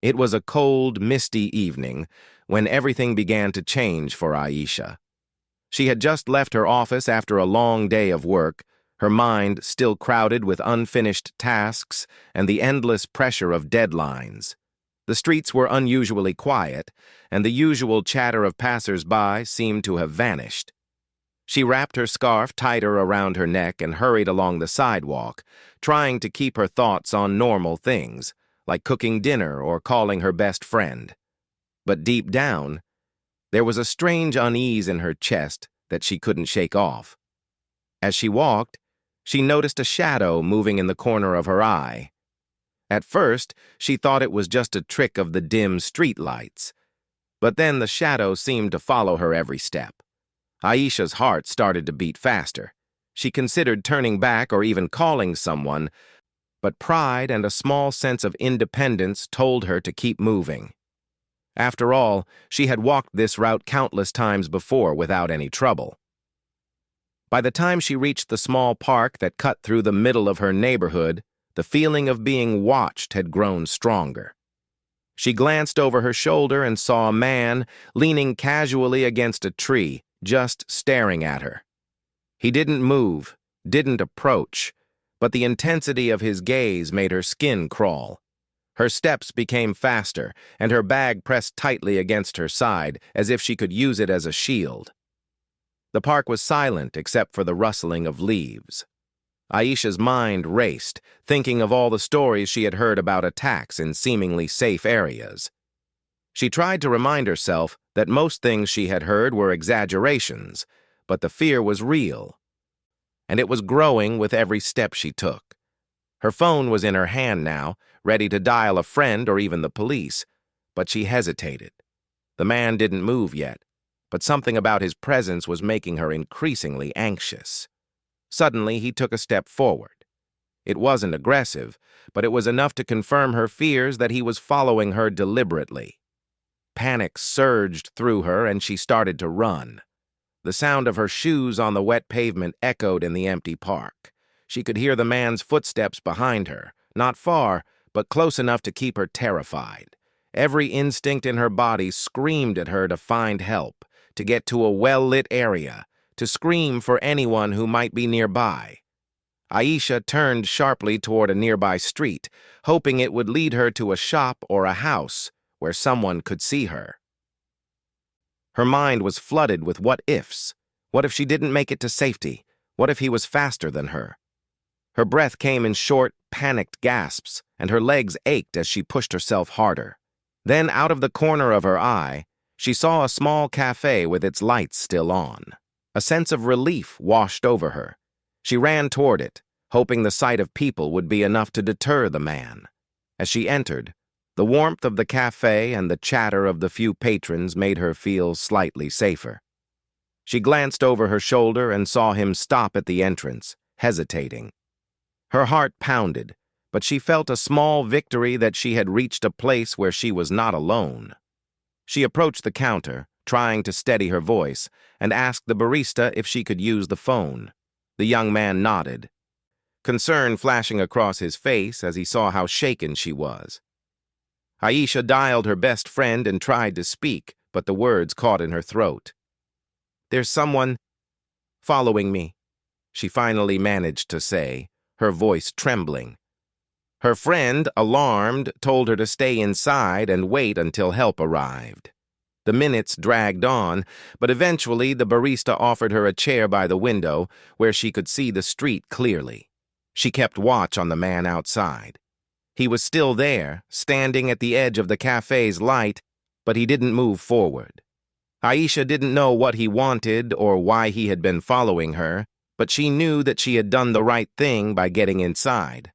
It was a cold, misty evening when everything began to change for Aisha. She had just left her office after a long day of work, her mind still crowded with unfinished tasks and the endless pressure of deadlines. The streets were unusually quiet, and the usual chatter of passers-by seemed to have vanished. She wrapped her scarf tighter around her neck and hurried along the sidewalk, trying to keep her thoughts on normal things, like cooking dinner or calling her best friend. But deep down, there was a strange unease in her chest that she couldn't shake off. As she walked, she noticed a shadow moving in the corner of her eye. At first, she thought it was just a trick of the dim street lights, but then the shadow seemed to follow her every step. Aisha's heart started to beat faster. She considered turning back or even calling someone, but pride and a small sense of independence told her to keep moving. After all, she had walked this route countless times before without any trouble. By the time she reached the small park that cut through the middle of her neighborhood, the feeling of being watched had grown stronger. She glanced over her shoulder and saw a man leaning casually against a tree, just staring at her. He didn't move, didn't approach, but the intensity of his gaze made her skin crawl. Her steps became faster, and her bag pressed tightly against her side, as if she could use it as a shield. The park was silent except for the rustling of leaves. Aisha's mind raced, thinking of all the stories she had heard about attacks in seemingly safe areas. She tried to remind herself that most things she had heard were exaggerations, but the fear was real, and it was growing with every step she took. Her phone was in her hand now, ready to dial a friend or even the police, but she hesitated. The man didn't move yet, but something about his presence was making her increasingly anxious. Suddenly, he took a step forward. It wasn't aggressive, but it was enough to confirm her fears that he was following her deliberately. Panic surged through her, and she started to run. The sound of her shoes on the wet pavement echoed in the empty park. She could hear the man's footsteps behind her, not far, but close enough to keep her terrified. Every instinct in her body screamed at her to find help, to get to a well-lit area, to scream for anyone who might be nearby. Aisha turned sharply toward a nearby street, hoping it would lead her to a shop or a house where someone could see her. Her mind was flooded with what-ifs. What if she didn't make it to safety? What if he was faster than her? Her breath came in short, panicked gasps, and her legs ached as she pushed herself harder. Then, out of the corner of her eye, she saw a small cafe with its lights still on. A sense of relief washed over her. She ran toward it, hoping the sight of people would be enough to deter the man. As she entered, the warmth of the cafe and the chatter of the few patrons made her feel slightly safer. She glanced over her shoulder and saw him stop at the entrance, hesitating. Her heart pounded, but she felt a small victory that she had reached a place where she was not alone. She approached the counter, trying to steady her voice, and asked the barista if she could use the phone. The young man nodded, concern flashing across his face as he saw how shaken she was. Aisha dialed her best friend and tried to speak, but the words caught in her throat. "There's someone following me," she finally managed to say, her voice trembling. Her friend, alarmed, told her to stay inside and wait until help arrived. The minutes dragged on, but eventually the barista offered her a chair by the window where she could see the street clearly. She kept watch on the man outside. He was still there, standing at the edge of the cafe's light, but he didn't move forward. Aisha didn't know what he wanted or why he had been following her, but she knew that she had done the right thing by getting inside.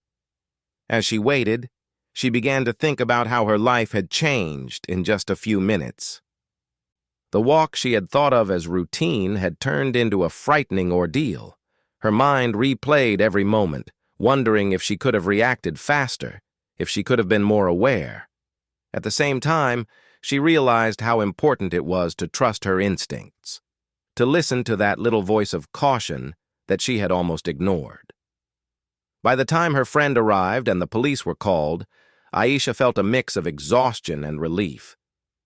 As she waited, she began to think about how her life had changed in just a few minutes. The walk she had thought of as routine had turned into a frightening ordeal. Her mind replayed every moment, wondering if she could have reacted faster, if she could have been more aware. At the same time, she realized how important it was to trust her instincts, to listen to that little voice of caution that she had almost ignored. By the time her friend arrived and the police were called, Aisha felt a mix of exhaustion and relief.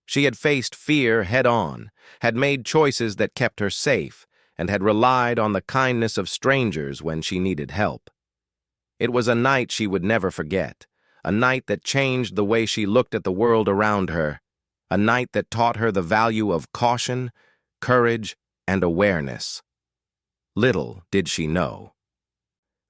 She had faced fear head-on, had made choices that kept her safe, and had relied on the kindness of strangers when she needed help. It was a night she would never forget, a night that changed the way she looked at the world around her, a night that taught her the value of caution, courage, and awareness. Little did she know.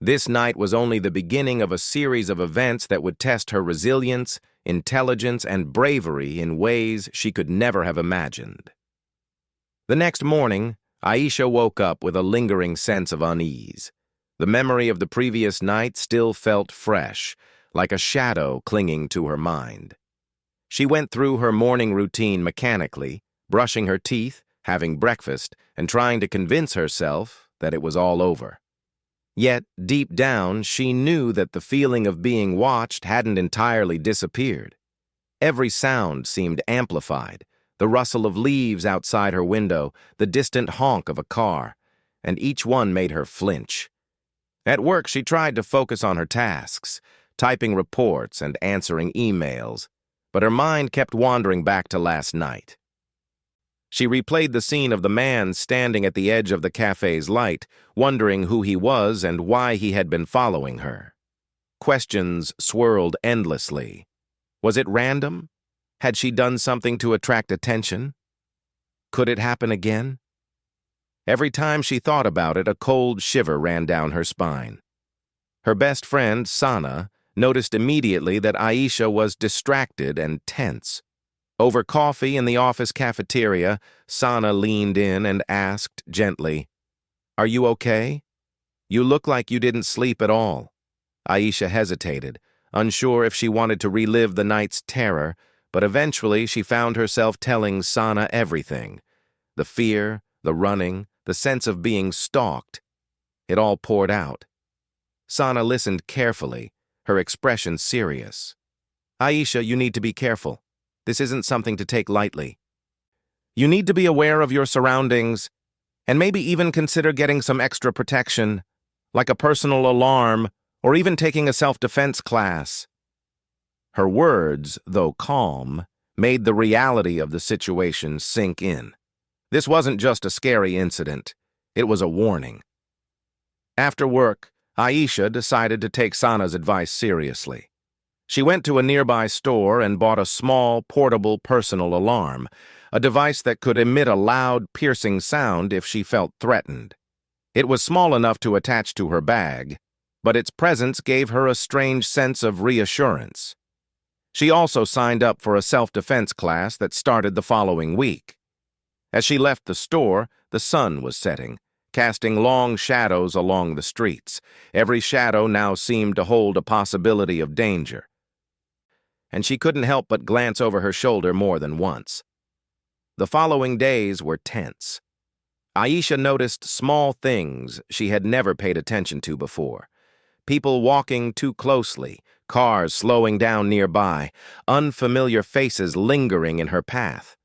This night was only the beginning of a series of events that would test her resilience, intelligence, and bravery in ways she could never have imagined. The next morning, Aisha woke up with a lingering sense of unease. The memory of the previous night still felt fresh, like a shadow clinging to her mind. She went through her morning routine mechanically, brushing her teeth, having breakfast, and trying to convince herself that it was all over. Yet, deep down, she knew that the feeling of being watched hadn't entirely disappeared. Every sound seemed amplified, the rustle of leaves outside her window, the distant honk of a car, and each one made her flinch. At work, she tried to focus on her tasks, typing reports and answering emails, but her mind kept wandering back to last night. She replayed the scene of the man standing at the edge of the cafe's light, wondering who he was and why he had been following her. Questions swirled endlessly. Was it random? Had she done something to attract attention? Could it happen again? Every time she thought about it, a cold shiver ran down her spine. Her best friend, Sana, noticed immediately that Aisha was distracted and tense. Over coffee in the office cafeteria, Sana leaned in and asked gently, "Are you okay? You look like you didn't sleep at all." Aisha hesitated, unsure if she wanted to relive the night's terror, but eventually she found herself telling Sana everything. The fear, the running, the sense of being stalked. It all poured out. Sana listened carefully, her expression serious. "Aisha, you need to be careful. This isn't something to take lightly. You need to be aware of your surroundings, and maybe even consider getting some extra protection, like a personal alarm, or even taking a self-defense class." Her words, though calm, made the reality of the situation sink in. This wasn't just a scary incident. It was a warning. After work, Aisha decided to take Sana's advice seriously. She went to a nearby store and bought a small, portable personal alarm, a device that could emit a loud, piercing sound if she felt threatened. It was small enough to attach to her bag, but its presence gave her a strange sense of reassurance. She also signed up for a self-defense class that started the following week. As she left the store, the sun was setting, casting long shadows along the streets. Every shadow now seemed to hold a possibility of danger, and she couldn't help but glance over her shoulder more than once. The following days were tense. Aisha noticed small things she had never paid attention to before. People walking too closely, cars slowing down nearby, unfamiliar faces lingering in her path.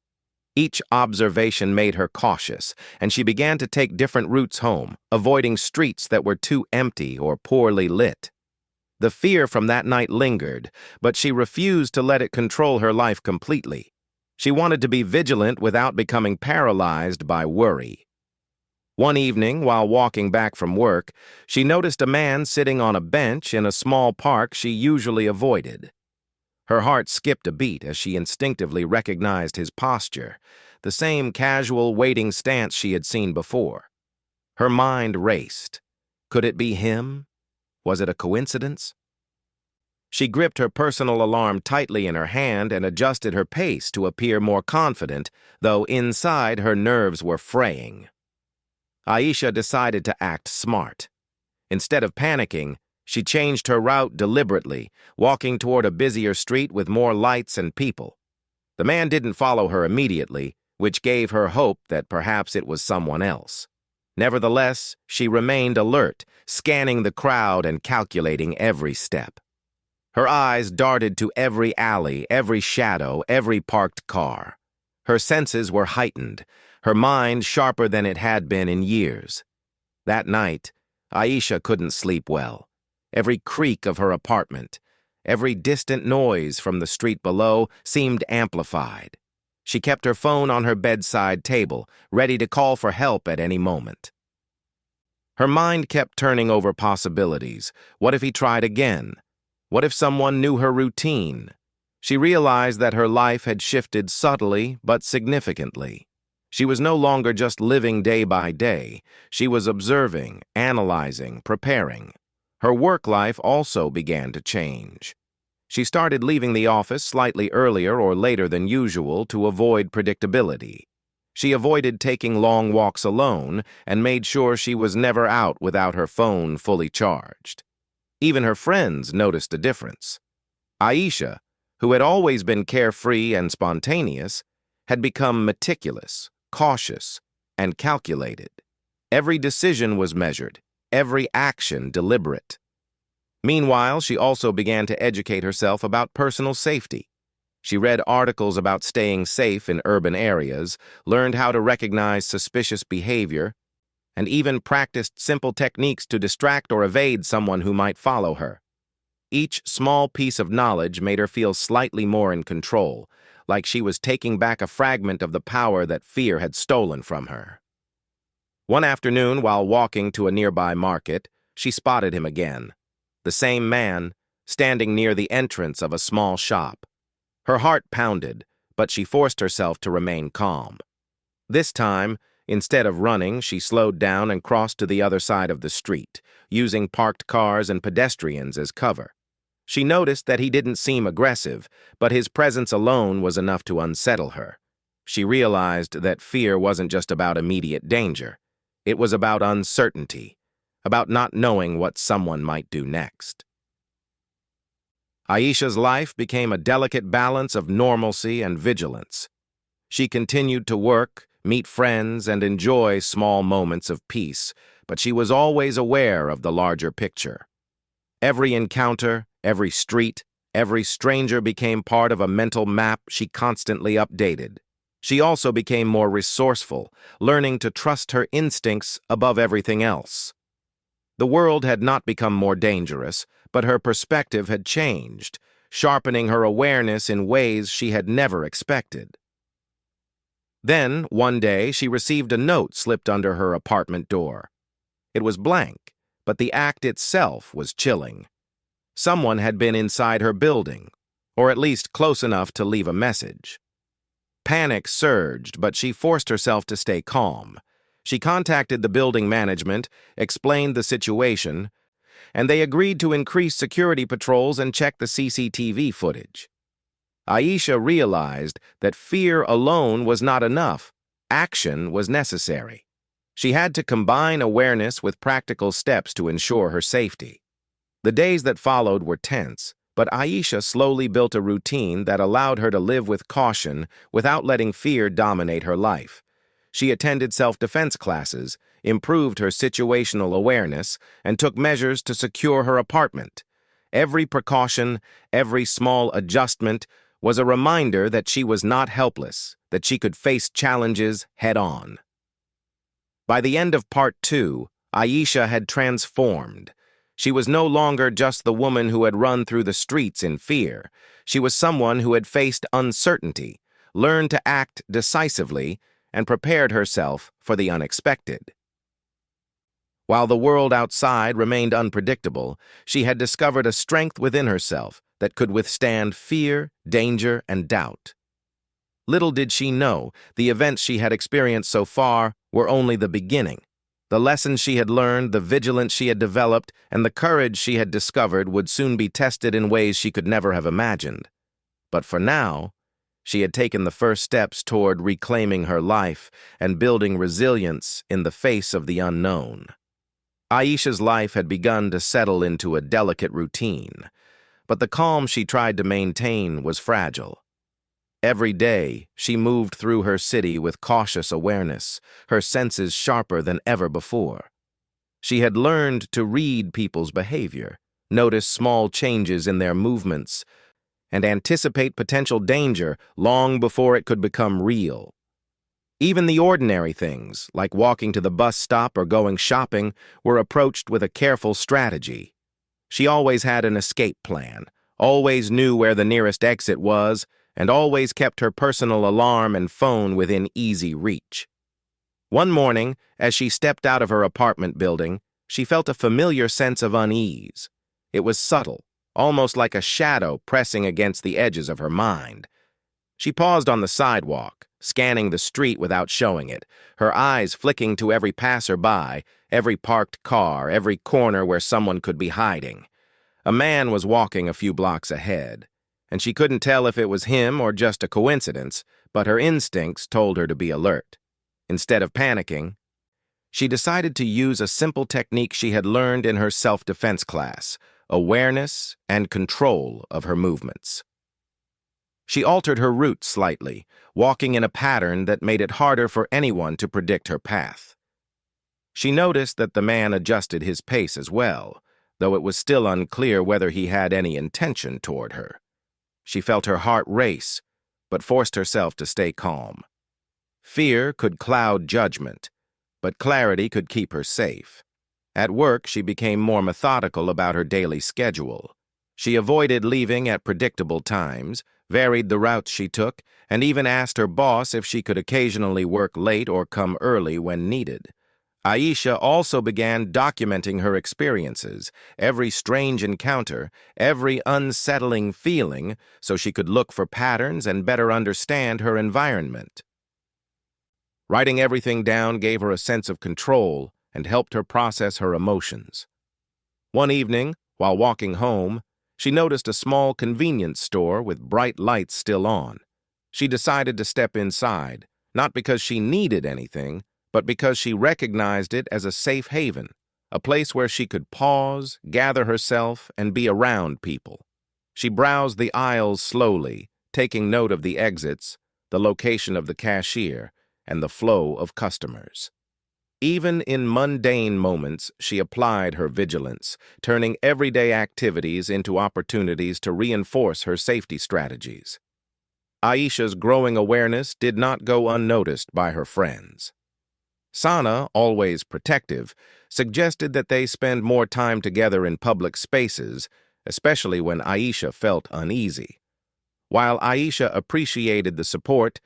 Each observation made her cautious, and she began to take different routes home, avoiding streets that were too empty or poorly lit. The fear from that night lingered, but she refused to let it control her life completely. She wanted to be vigilant without becoming paralyzed by worry. One evening, while walking back from work, she noticed a man sitting on a bench in a small park she usually avoided. Her heart skipped a beat as she instinctively recognized his posture, the same casual, waiting stance she had seen before. Her mind raced. Could it be him? Was it a coincidence? She gripped her personal alarm tightly in her hand and adjusted her pace to appear more confident, though inside her nerves were fraying. Aisha decided to act smart. Instead of panicking, she changed her route deliberately, walking toward a busier street with more lights and people. The man didn't follow her immediately, which gave her hope that perhaps it was someone else. Nevertheless, she remained alert, scanning the crowd and calculating every step. Her eyes darted to every alley, every shadow, every parked car. Her senses were heightened, her mind sharper than it had been in years. That night, Aisha couldn't sleep well. Every creak of her apartment, Every distant noise from the street below seemed amplified. She kept her phone on her bedside table, ready to call for help at any moment. Her mind kept turning over possibilities. What if he tried again? What if someone knew her routine? She realized that her life had shifted subtly but significantly. She was no longer just living day by day. She was observing, analyzing, preparing. Her work life also began to change. She started leaving the office slightly earlier or later than usual to avoid predictability. She avoided taking long walks alone and made sure she was never out without her phone fully charged. Even her friends noticed a difference. Aisha, who had always been carefree and spontaneous, had become meticulous, cautious, and calculated. Every decision was measured, every action deliberate. Meanwhile, she also began to educate herself about personal safety. She read articles about staying safe in urban areas, learned how to recognize suspicious behavior, and even practiced simple techniques to distract or evade someone who might follow her. Each small piece of knowledge made her feel slightly more in control, like she was taking back a fragment of the power that fear had stolen from her. One afternoon, while walking to a nearby market, she spotted him again. The same man, standing near the entrance of a small shop. Her heart pounded, but she forced herself to remain calm. This time, instead of running, she slowed down and crossed to the other side of the street, using parked cars and pedestrians as cover. She noticed that he didn't seem aggressive, but his presence alone was enough to unsettle her. She realized that fear wasn't just about immediate danger. It was about uncertainty, about not knowing what someone might do next. Aisha's life became a delicate balance of normalcy and vigilance. She continued to work, meet friends, and enjoy small moments of peace, but she was always aware of the larger picture. Every encounter, every street, every stranger became part of a mental map she constantly updated. She also became more resourceful, learning to trust her instincts above everything else. The world had not become more dangerous, but her perspective had changed, sharpening her awareness in ways she had never expected. Then, one day, she received a note slipped under her apartment door. It was blank, but the act itself was chilling. Someone had been inside her building, or at least close enough to leave a message. Panic surged, but she forced herself to stay calm. She contacted the building management, explained the situation, and they agreed to increase security patrols and check the CCTV footage. Aisha realized that fear alone was not enough. Action was necessary. She had to combine awareness with practical steps to ensure her safety. The days that followed were tense, but Aisha slowly built a routine that allowed her to live with caution without letting fear dominate her life. She attended self-defense classes, improved her situational awareness, and took measures to secure her apartment. Every precaution, every small adjustment was a reminder that she was not helpless, that she could face challenges head-on. By the end of Part 2, Aisha had transformed. She was no longer just the woman who had run through the streets in fear. She was someone who had faced uncertainty, learned to act decisively, and prepared herself for the unexpected. While the world outside remained unpredictable, she had discovered a strength within herself that could withstand fear, danger, and doubt. Little did she know, the events she had experienced so far were only the beginning. The lessons she had learned, the vigilance she had developed, and the courage she had discovered would soon be tested in ways she could never have imagined. But for now, she had taken the first steps toward reclaiming her life and building resilience in the face of the unknown. Aisha's life had begun to settle into a delicate routine, but the calm she tried to maintain was fragile. Every day, she moved through her city with cautious awareness, her senses sharper than ever before. She had learned to read people's behavior, notice small changes in their movements, and anticipate potential danger long before it could become real. Even the ordinary things, like walking to the bus stop or going shopping, were approached with a careful strategy. She always had an escape plan, always knew where the nearest exit was, and always kept her personal alarm and phone within easy reach. One morning, as she stepped out of her apartment building, she felt a familiar sense of unease. It was subtle, almost like a shadow pressing against the edges of her mind. She paused on the sidewalk, scanning the street without showing it, her eyes flicking to every passerby, every parked car, every corner where someone could be hiding. A man was walking a few blocks ahead, and she couldn't tell if it was him or just a coincidence, but her instincts told her to be alert. Instead of panicking, she decided to use a simple technique she had learned in her self-defense class: awareness and control of her movements. She altered her route slightly, walking in a pattern that made it harder for anyone to predict her path. She noticed that the man adjusted his pace as well, though it was still unclear whether he had any intention toward her. She felt her heart race, but forced herself to stay calm. Fear could cloud judgment, but clarity could keep her safe. At work, she became more methodical about her daily schedule. She avoided leaving at predictable times, varied the routes she took, and even asked her boss if she could occasionally work late or come early when needed. Aisha also began documenting her experiences, every strange encounter, every unsettling feeling, so she could look for patterns and better understand her environment. Writing everything down gave her a sense of control and helped her process her emotions. One evening, while walking home, she noticed a small convenience store with bright lights still on. She decided to step inside, not because she needed anything, but because she recognized it as a safe haven, a place where she could pause, gather herself, and be around people. She browsed the aisles slowly, taking note of the exits, the location of the cashier, and the flow of customers. Even in mundane moments, she applied her vigilance, turning everyday activities into opportunities to reinforce her safety strategies. Aisha's growing awareness did not go unnoticed by her friends. Sana, always protective, suggested that they spend more time together in public spaces, especially when Aisha felt uneasy. While Aisha appreciated the support,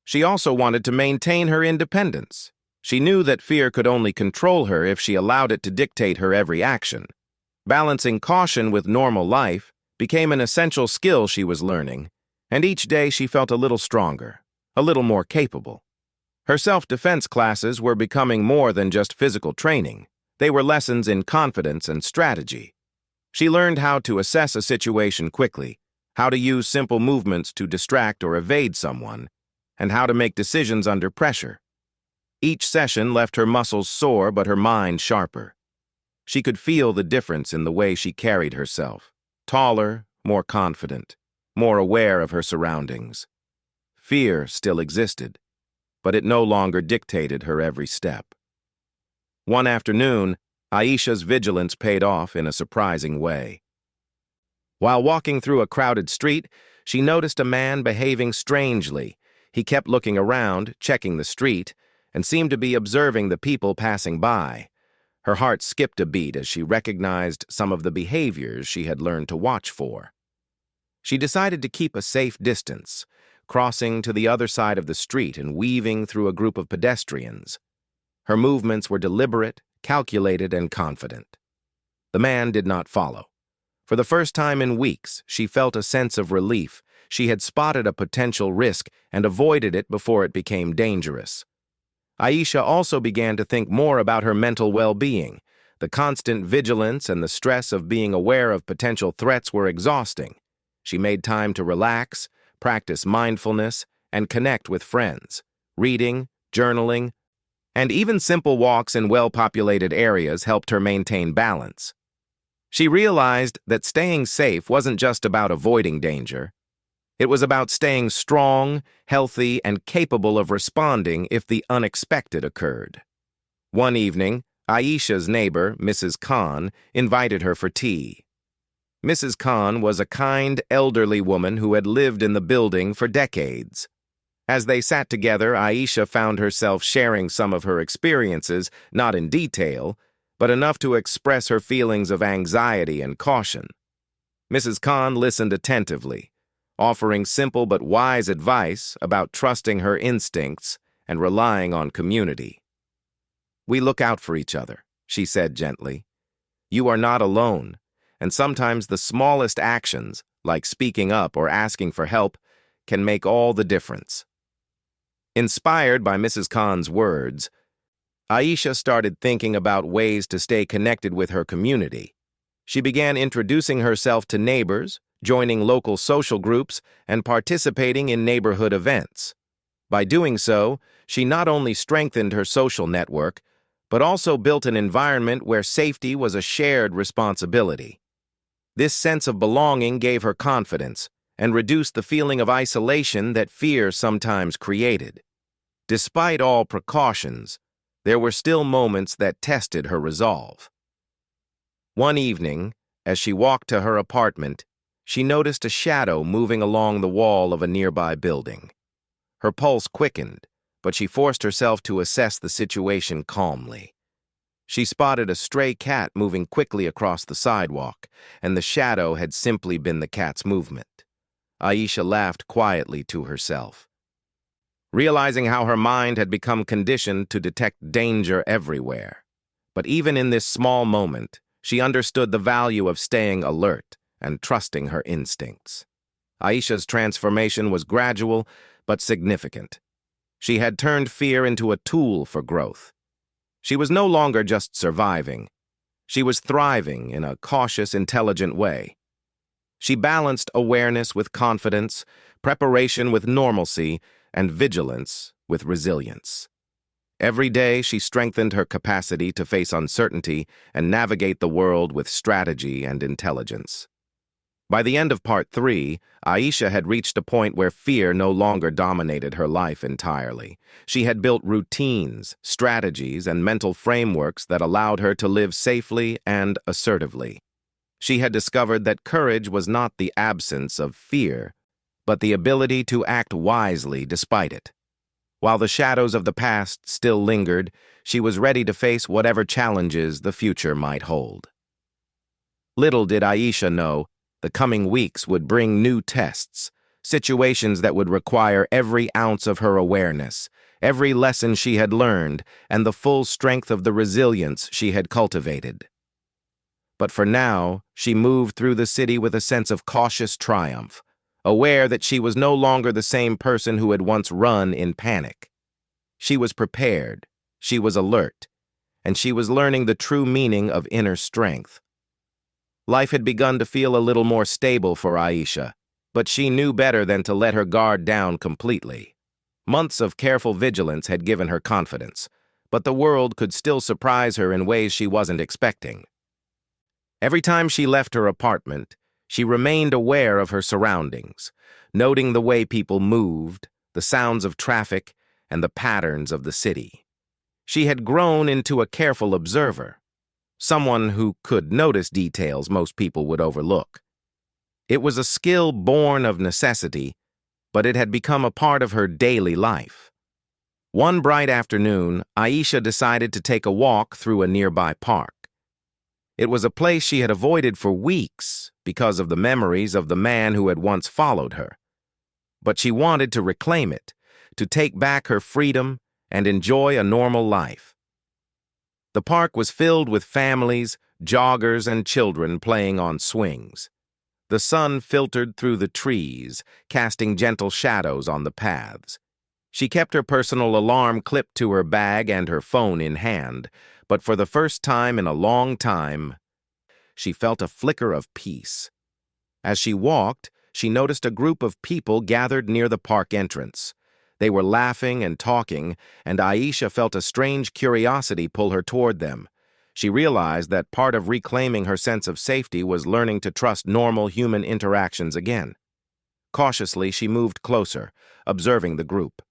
she also wanted to maintain her independence. She knew that fear could only control her if she allowed it to dictate her every action. Balancing caution with normal life became an essential skill she was learning, and each day she felt a little stronger, a little more capable. Her self-defense classes were becoming more than just physical training. They were lessons in confidence and strategy. She learned how to assess a situation quickly, how to use simple movements to distract or evade someone, and how to make decisions under pressure. Each session left her muscles sore but her mind sharper. She could feel the difference in the way she carried herself, taller, more confident, more aware of her surroundings. Fear still existed, but it no longer dictated her every step. One afternoon, Aisha's vigilance paid off in a surprising way. While walking through a crowded street, she noticed a man behaving strangely. He kept looking around, checking the street, and seemed to be observing the people passing by. Her heart skipped a beat as she recognized some of the behaviors she had learned to watch for. She decided to keep a safe distance, crossing to the other side of the street and weaving through a group of pedestrians. Her movements were deliberate, calculated, and confident. The man did not follow. For the first time in weeks, she felt a sense of relief. She had spotted a potential risk and avoided it before it became dangerous. Aisha also began to think more about her mental well-being. The constant vigilance and the stress of being aware of potential threats were exhausting. She made time to relax, practice mindfulness, and connect with friends. Reading, journaling, and even simple walks in well-populated areas helped her maintain balance. She realized that staying safe wasn't just about avoiding danger. It was about staying strong, healthy, and capable of responding if the unexpected occurred. One evening, Aisha's neighbor, Mrs. Khan, invited her for tea. Mrs. Khan was a kind, elderly woman who had lived in the building for decades. As they sat together, Aisha found herself sharing some of her experiences, not in detail, but enough to express her feelings of anxiety and caution. Mrs. Khan listened attentively, offering simple but wise advice about trusting her instincts and relying on community. "We look out for each other," she said gently. "You are not alone, and sometimes the smallest actions, like speaking up or asking for help, can make all the difference." Inspired by Mrs. Khan's words, Aisha started thinking about ways to stay connected with her community. She began introducing herself to neighbors, joining local social groups, and participating in neighborhood events. By doing so, she not only strengthened her social network, but also built an environment where safety was a shared responsibility. This sense of belonging gave her confidence and reduced the feeling of isolation that fear sometimes created. Despite all precautions, there were still moments that tested her resolve. One evening, as she walked to her apartment, she noticed a shadow moving along the wall of a nearby building. Her pulse quickened, but she forced herself to assess the situation calmly. She spotted a stray cat moving quickly across the sidewalk, and the shadow had simply been the cat's movement. Aisha laughed quietly to herself, realizing how her mind had become conditioned to detect danger everywhere. But even in this small moment, she understood the value of staying alert and trusting her instincts. Aisha's transformation was gradual but significant. She had turned fear into a tool for growth. She was no longer just surviving. She was thriving in a cautious, intelligent way. She balanced awareness with confidence, preparation with normalcy, and vigilance with resilience. Every day, she strengthened her capacity to face uncertainty and navigate the world with strategy and intelligence. By the end of Part 3, Aisha had reached a point where fear no longer dominated her life entirely. She had built routines, strategies, and mental frameworks that allowed her to live safely and assertively. She had discovered that courage was not the absence of fear, but the ability to act wisely despite it. While the shadows of the past still lingered, she was ready to face whatever challenges the future might hold. Little did Aisha know, the coming weeks would bring new tests, situations that would require every ounce of her awareness, every lesson she had learned, and the full strength of the resilience she had cultivated. But for now, she moved through the city with a sense of cautious triumph, aware that she was no longer the same person who had once run in panic. She was prepared, she was alert, and she was learning the true meaning of inner strength. Life had begun to feel a little more stable for Aisha, but she knew better than to let her guard down completely. Months of careful vigilance had given her confidence, but the world could still surprise her in ways she wasn't expecting. Every time she left her apartment, she remained aware of her surroundings, noting the way people moved, the sounds of traffic, and the patterns of the city. She had grown into a careful observer, someone who could notice details most people would overlook. It was a skill born of necessity, but it had become a part of her daily life. One bright afternoon, Aisha decided to take a walk through a nearby park. It was a place she had avoided for weeks because of the memories of the man who had once followed her. But she wanted to reclaim it, to take back her freedom and enjoy a normal life. The park was filled with families, joggers, and children playing on swings. The sun filtered through the trees, casting gentle shadows on the paths. She kept her personal alarm clipped to her bag and her phone in hand, but for the first time in a long time, she felt a flicker of peace. As she walked, she noticed a group of people gathered near the park entrance. They were laughing and talking, and Aisha felt a strange curiosity pull her toward them. She realized that part of reclaiming her sense of safety was learning to trust normal human interactions again. Cautiously, she moved closer, observing the group.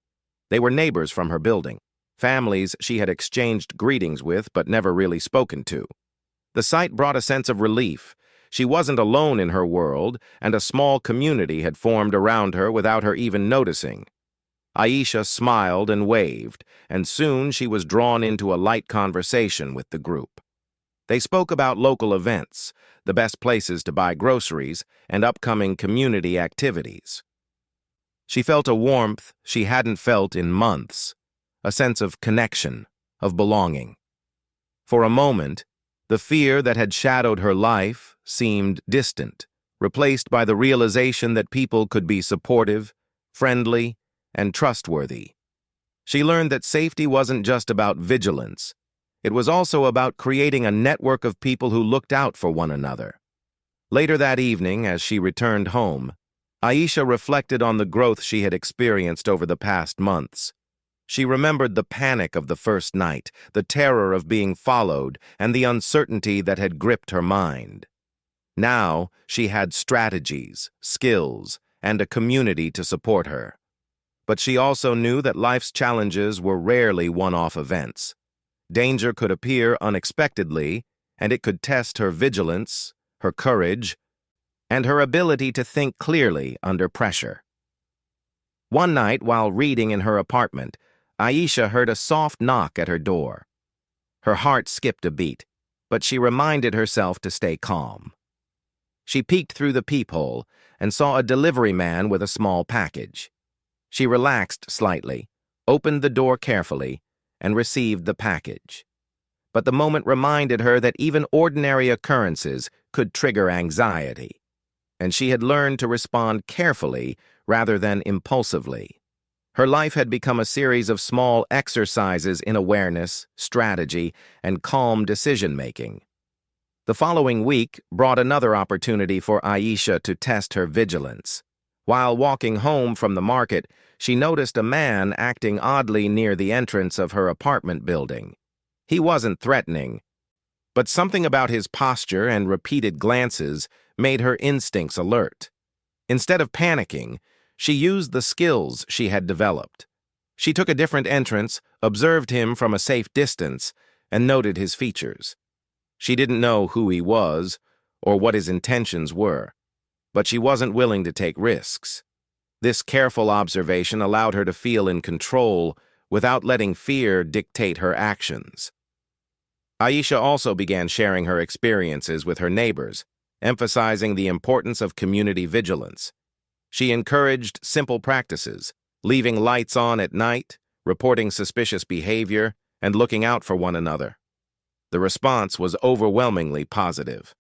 They were neighbors from her building, families she had exchanged greetings with but never really spoken to. The sight brought a sense of relief. She wasn't alone in her world, and a small community had formed around her without her even noticing. Aisha smiled and waved, and soon she was drawn into a light conversation with the group. They spoke about local events, the best places to buy groceries, and upcoming community activities. She felt a warmth she hadn't felt in months, a sense of connection, of belonging. For a moment, the fear that had shadowed her life seemed distant, replaced by the realization that people could be supportive, friendly, and trustworthy. She learned that safety wasn't just about vigilance. It was also about creating a network of people who looked out for one another. Later that evening, as she returned home, Aisha reflected on the growth she had experienced over the past months. She remembered the panic of the first night, the terror of being followed, and the uncertainty that had gripped her mind. Now, she had strategies, skills, and a community to support her. But she also knew that life's challenges were rarely one-off events. Danger could appear unexpectedly, and it could test her vigilance, her courage, and her ability to think clearly under pressure. One night, while reading in her apartment, Aisha heard a soft knock at her door. Her heart skipped a beat, but she reminded herself to stay calm. She peeked through the peephole and saw a delivery man with a small package. She relaxed slightly, opened the door carefully, and received the package. But the moment reminded her that even ordinary occurrences could trigger anxiety, and she had learned to respond carefully rather than impulsively. Her life had become a series of small exercises in awareness, strategy, and calm decision-making. The following week brought another opportunity for Aisha to test her vigilance. While walking home from the market, she noticed a man acting oddly near the entrance of her apartment building. He wasn't threatening, but something about his posture and repeated glances made her instincts alert. Instead of panicking, she used the skills she had developed. She took a different entrance, observed him from a safe distance, and noted his features. She didn't know who he was or what his intentions were, but she wasn't willing to take risks. This careful observation allowed her to feel in control without letting fear dictate her actions. Aisha also began sharing her experiences with her neighbors, emphasizing the importance of community vigilance. She encouraged simple practices, leaving lights on at night, reporting suspicious behavior, and looking out for one another. The response was overwhelmingly positive.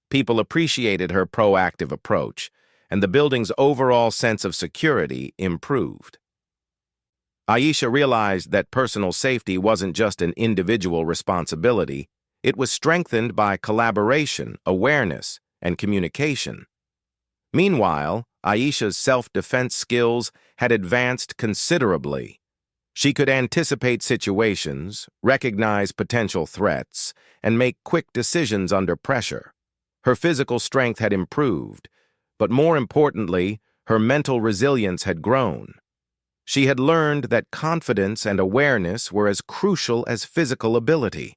People appreciated her proactive approach, and the building's overall sense of security improved. Aisha realized that personal safety wasn't just an individual responsibility, it was strengthened by collaboration, awareness, and communication. Meanwhile, Aisha's self-defense skills had advanced considerably. She could anticipate situations, recognize potential threats, and make quick decisions under pressure. Her physical strength had improved, but more importantly, her mental resilience had grown. She had learned that confidence and awareness were as crucial as physical ability.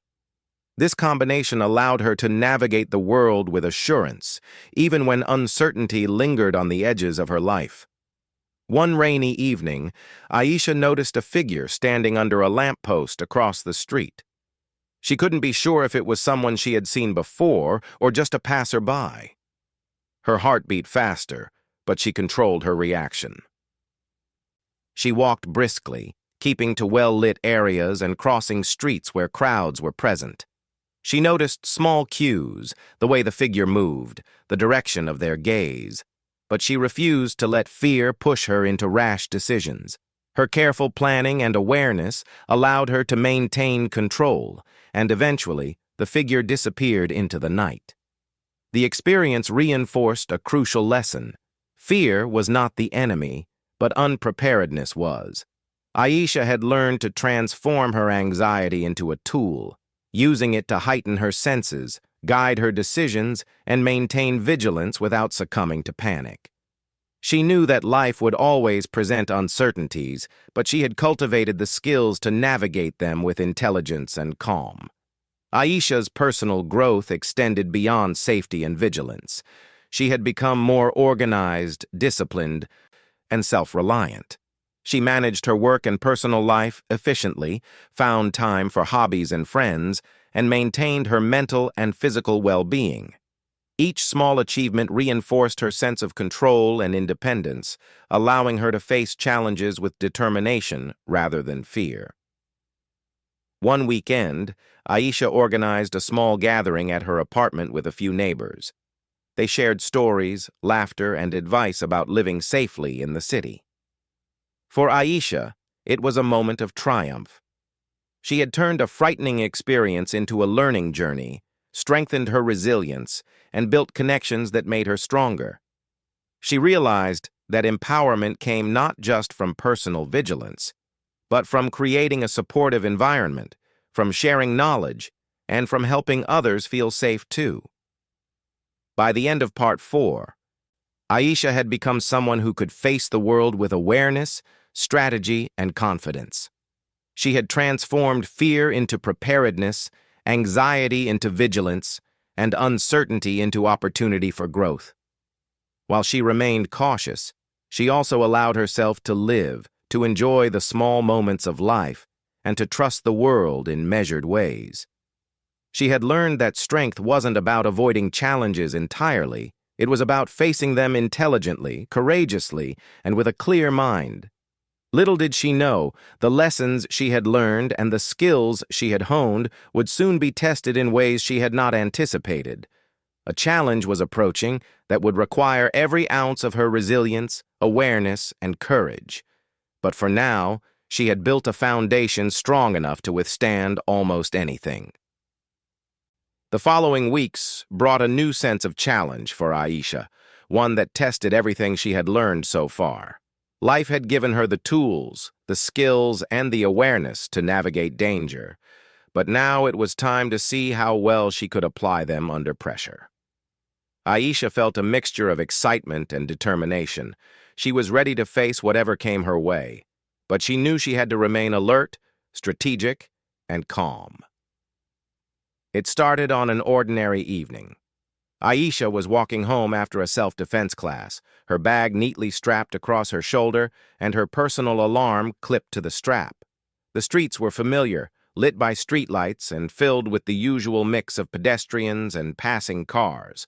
This combination allowed her to navigate the world with assurance, even when uncertainty lingered on the edges of her life. One rainy evening, Aisha noticed a figure standing under a lamppost across the street. She couldn't be sure if it was someone she had seen before or just a passerby. Her heart beat faster, but she controlled her reaction. She walked briskly, keeping to well-lit areas and crossing streets where crowds were present. She noticed small cues, the way the figure moved, the direction of their gaze, but she refused to let fear push her into rash decisions. Her careful planning and awareness allowed her to maintain control, and eventually, the figure disappeared into the night. The experience reinforced a crucial lesson. Fear was not the enemy, but unpreparedness was. Aisha had learned to transform her anxiety into a tool, using it to heighten her senses, guide her decisions, and maintain vigilance without succumbing to panic. She knew that life would always present uncertainties, but she had cultivated the skills to navigate them with intelligence and calm. Aisha's personal growth extended beyond safety and vigilance. She had become more organized, disciplined, and self-reliant. She managed her work and personal life efficiently, found time for hobbies and friends, and maintained her mental and physical well-being. Each small achievement reinforced her sense of control and independence, allowing her to face challenges with determination rather than fear. One weekend, Aisha organized a small gathering at her apartment with a few neighbors. They shared stories, laughter, and advice about living safely in the city. For Aisha, it was a moment of triumph. She had turned a frightening experience into a learning journey, strengthened her resilience, and built connections that made her stronger. She realized that empowerment came not just from personal vigilance, but from creating a supportive environment, from sharing knowledge, and from helping others feel safe too. By the end of Part 4, Aisha had become someone who could face the world with awareness, strategy, and confidence. She had transformed fear into preparedness, anxiety into vigilance, and uncertainty into opportunity for growth. While she remained cautious, she also allowed herself to live, to enjoy the small moments of life, and to trust the world in measured ways. She had learned that strength wasn't about avoiding challenges entirely. It was about facing them intelligently, courageously, and with a clear mind. Little did she know, the lessons she had learned and the skills she had honed would soon be tested in ways she had not anticipated. A challenge was approaching that would require every ounce of her resilience, awareness, and courage. But for now, she had built a foundation strong enough to withstand almost anything. The following weeks brought a new sense of challenge for Aisha, one that tested everything she had learned so far. Life had given her the tools, the skills, and the awareness to navigate danger, but now it was time to see how well she could apply them under pressure. Aisha felt a mixture of excitement and determination. She was ready to face whatever came her way, but she knew she had to remain alert, strategic, and calm. It started on an ordinary evening. Aisha was walking home after a self-defense class, her bag neatly strapped across her shoulder and her personal alarm clipped to the strap. The streets were familiar, lit by streetlights and filled with the usual mix of pedestrians and passing cars.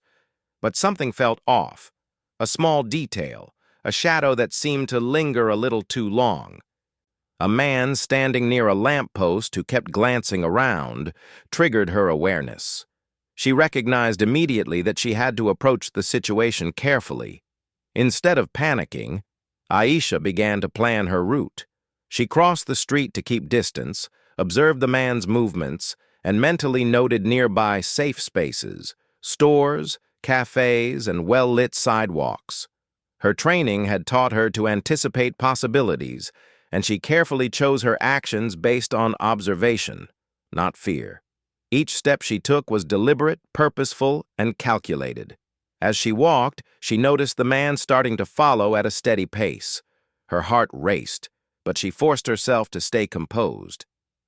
But something felt off. A small detail, a shadow that seemed to linger a little too long. A man standing near a lamppost who kept glancing around triggered her awareness. She recognized immediately that she had to approach the situation carefully. Instead of panicking, Aisha began to plan her route. She crossed the street to keep distance, observed the man's movements, and mentally noted nearby safe spaces, stores, cafes, and well-lit sidewalks. Her training had taught her to anticipate possibilities, and she carefully chose her actions based on observation, not fear. Each step she took was deliberate, purposeful, and calculated. As she walked, she noticed the man starting to follow at a steady pace. Her heart raced, but she forced herself to stay composed.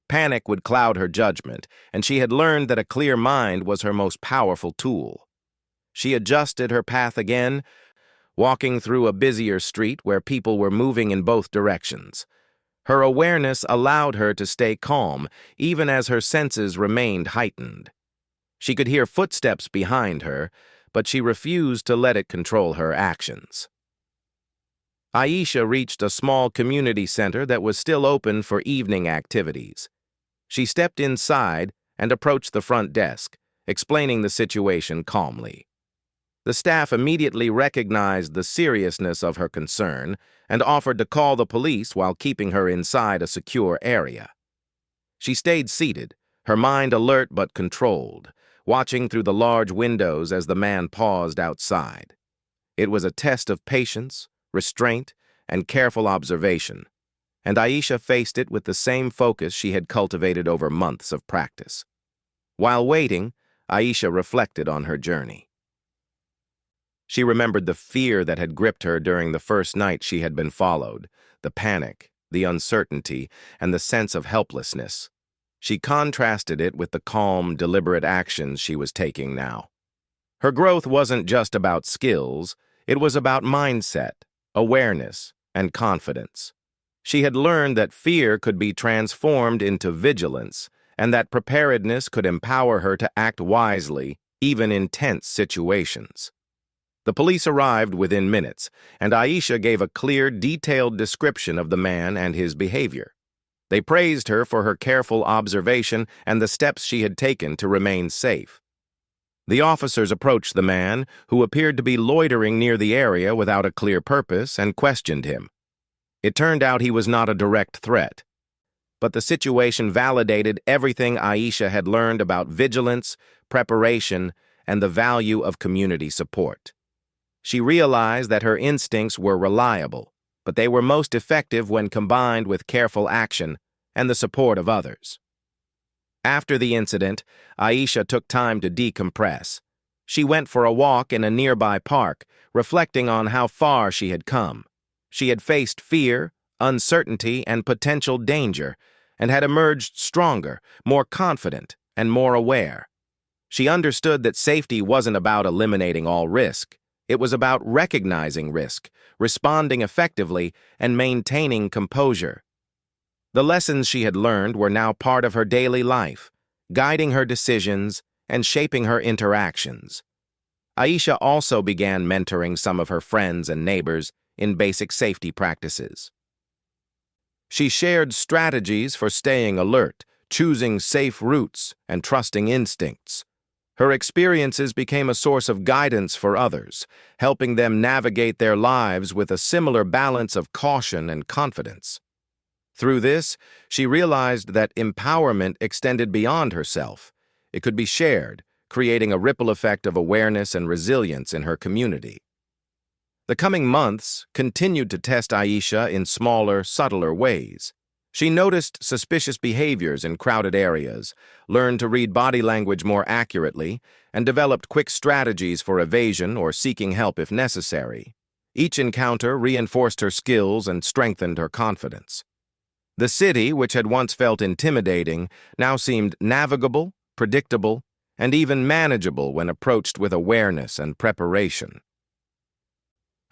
Panic would cloud her judgment, and she had learned that a clear mind was her most powerful tool. She adjusted her path again, walking through a busier street where people were moving in both directions. Her awareness allowed her to stay calm, even as her senses remained heightened. She could hear footsteps behind her, but she refused to let it control her actions. Aisha reached a small community center that was still open for evening activities. She stepped inside and approached the front desk, explaining the situation calmly. The staff immediately recognized the seriousness of her concern and offered to call the police while keeping her inside a secure area. She stayed seated, her mind alert but controlled, watching through the large windows as the man paused outside. It was a test of patience, restraint, and careful observation, and Aisha faced it with the same focus she had cultivated over months of practice. While waiting, Aisha reflected on her journey. She remembered the fear that had gripped her during the first night she had been followed, the panic, the uncertainty, and the sense of helplessness. She contrasted it with the calm, deliberate actions she was taking now. Her growth wasn't just about skills, it was about mindset, awareness, and confidence. She had learned that fear could be transformed into vigilance, and that preparedness could empower her to act wisely, even in tense situations. The police arrived within minutes, and Aisha gave a clear, detailed description of the man and his behavior. They praised her for her careful observation and the steps she had taken to remain safe. The officers approached the man, who appeared to be loitering near the area without a clear purpose, and questioned him. It turned out he was not a direct threat, but the situation validated everything Aisha had learned about vigilance, preparation, and the value of community support. She realized that her instincts were reliable, but they were most effective when combined with careful action and the support of others. After the incident, Aisha took time to decompress. She went for a walk in a nearby park, reflecting on how far she had come. She had faced fear, uncertainty, and potential danger, and had emerged stronger, more confident, and more aware. She understood that safety wasn't about eliminating all risk. It was about recognizing risk, responding effectively, and maintaining composure. The lessons she had learned were now part of her daily life, guiding her decisions and shaping her interactions. Aisha also began mentoring some of her friends and neighbors in basic safety practices. She shared strategies for staying alert, choosing safe routes, and trusting instincts. Her experiences became a source of guidance for others, helping them navigate their lives with a similar balance of caution and confidence. Through this, she realized that empowerment extended beyond herself. It could be shared, creating a ripple effect of awareness and resilience in her community. The coming months continued to test Aisha in smaller, subtler ways. She noticed suspicious behaviors in crowded areas, learned to read body language more accurately, and developed quick strategies for evasion or seeking help if necessary. Each encounter reinforced her skills and strengthened her confidence. The city, which had once felt intimidating, now seemed navigable, predictable, and even manageable when approached with awareness and preparation.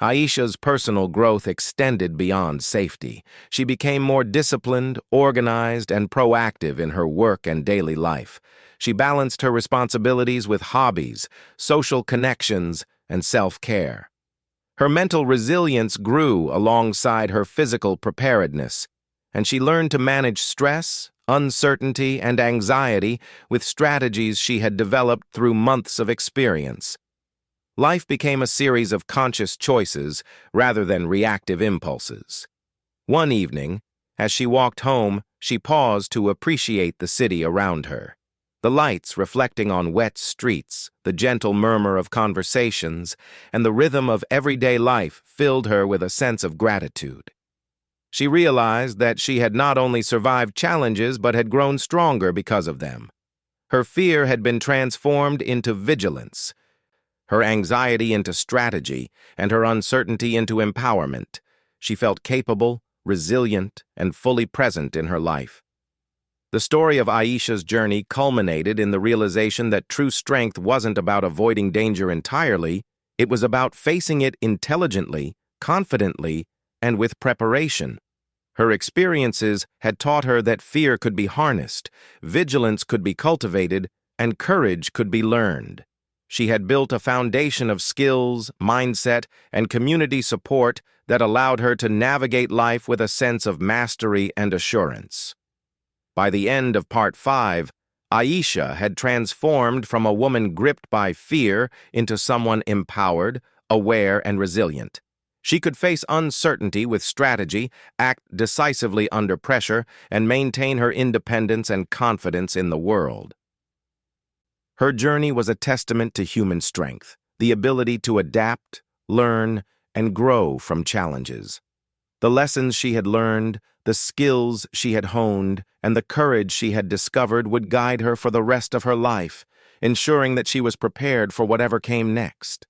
Aisha's personal growth extended beyond safety. She became more disciplined, organized, and proactive in her work and daily life. She balanced her responsibilities with hobbies, social connections, and self-care. Her mental resilience grew alongside her physical preparedness, and she learned to manage stress, uncertainty, and anxiety with strategies she had developed through months of experience. Life became a series of conscious choices rather than reactive impulses. One evening, as she walked home, she paused to appreciate the city around her. The lights reflecting on wet streets, the gentle murmur of conversations, and the rhythm of everyday life filled her with a sense of gratitude. She realized that she had not only survived challenges but had grown stronger because of them. Her fear had been transformed into vigilance, her anxiety into strategy, and her uncertainty into empowerment. She felt capable, resilient, and fully present in her life. The story of Aisha's journey culminated in the realization that true strength wasn't about avoiding danger entirely, it was about facing it intelligently, confidently, and with preparation. Her experiences had taught her that fear could be harnessed, vigilance could be cultivated, and courage could be learned. She had built a foundation of skills, mindset, and community support that allowed her to navigate life with a sense of mastery and assurance. By the end of Part 5, Aisha had transformed from a woman gripped by fear into someone empowered, aware, and resilient. She could face uncertainty with strategy, act decisively under pressure, and maintain her independence and confidence in the world. Her journey was a testament to human strength, the ability to adapt, learn, and grow from challenges. The lessons she had learned, the skills she had honed, and the courage she had discovered would guide her for the rest of her life, ensuring that she was prepared for whatever came next.